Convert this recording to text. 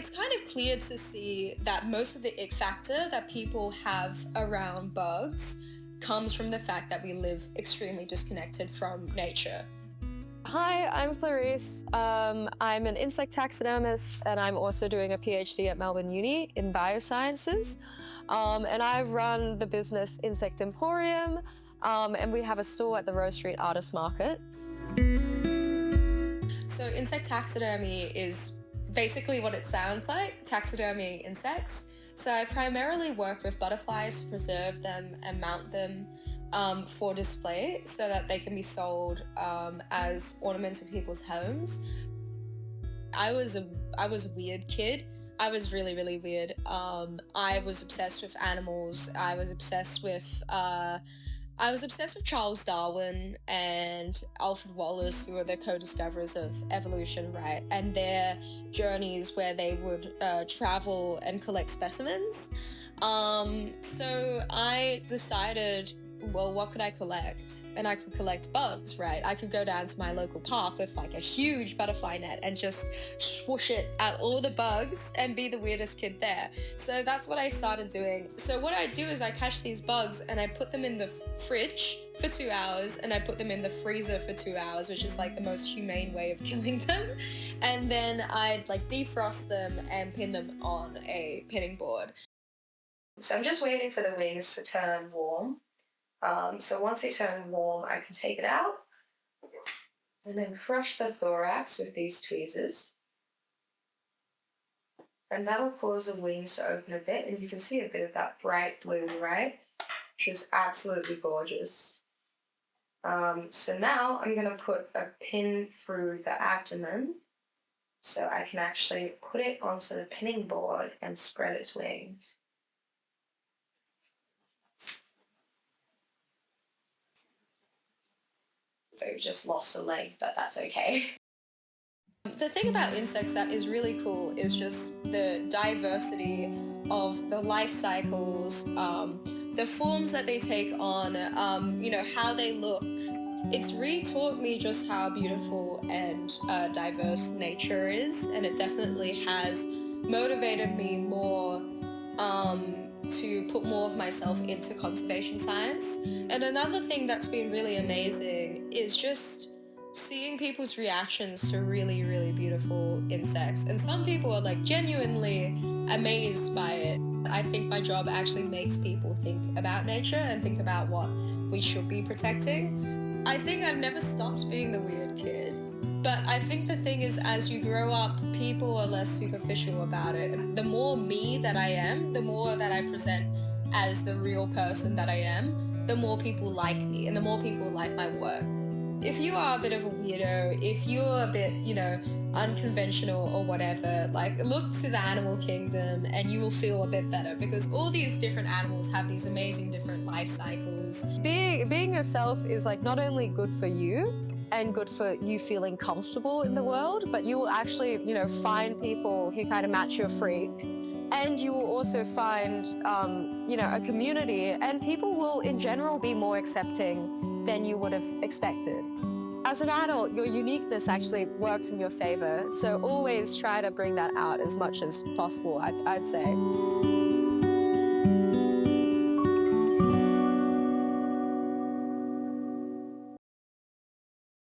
it's kind of clear to see that most of the ick factor that people have around bugs comes from the fact that we live extremely disconnected from nature. Hi, I'm Clarisse. I'm an insect taxidermist and I'm also doing a PhD at Melbourne Uni in biosciences. And I run the business Insect Emporium, and we have a store at the Rose Street Artist Market. So insect taxidermy is basically what it sounds like, taxidermy insects. So I primarily work with butterflies to preserve them and mount them for display so that they can be sold as ornaments in people's homes. I was a weird kid. I was really, really weird. I was obsessed with animals. I was obsessed with Charles Darwin and Alfred Wallace, who are the co-discoverers of evolution, right? And their journeys where they would travel and collect specimens. So I decided, well, what could I collect? And I could collect bugs, right? I could go down to my local park with like a huge butterfly net and just swoosh it at all the bugs and be the weirdest kid there. So that's what I started doing. So what I do is I catch these bugs and I put them in the fridge for 2 hours and I put them in the freezer for 2 hours, which is like the most humane way of killing them. And then I'd like defrost them and pin them on a pinning board. So I'm just waiting for the wings to turn warm. So once they turn warm, I can take it out and then brush the thorax with these tweezers. And that will cause the wings to open a bit, and you can see a bit of that bright blue, right? Which is absolutely gorgeous. So now I'm going to put a pin through the abdomen so I can actually put it onto the pinning board and spread its wings. We've just lost a leg, but that's okay. The thing about insects that is really cool is just the diversity of the life cycles, the forms that they take on, how they look. It's really taught me just how beautiful and diverse nature is, and it definitely has motivated me more to put more of myself into conservation science. And another thing that's been really amazing is just seeing people's reactions to really, really beautiful insects. And some people are like genuinely amazed by it. I think my job actually makes people think about nature and think about what we should be protecting. I think I've never stopped being the weird kid. But I think the thing is, as you grow up, people are less superficial about it. And the more me that I am, the more that I present as the real person that I am, the more people like me and the more people like my work. If you are a bit of a weirdo, if you're a bit, unconventional or whatever, like look to the animal kingdom and you will feel a bit better, because all these different animals have these amazing different life cycles. Being yourself is like not only good for you and good for you feeling comfortable in the world, but you will actually, find people who kind of match your freak. And you will also find, a community, and people will in general be more accepting than you would have expected. As an adult, your uniqueness actually works in your favor. So always try to bring that out as much as possible, I'd say.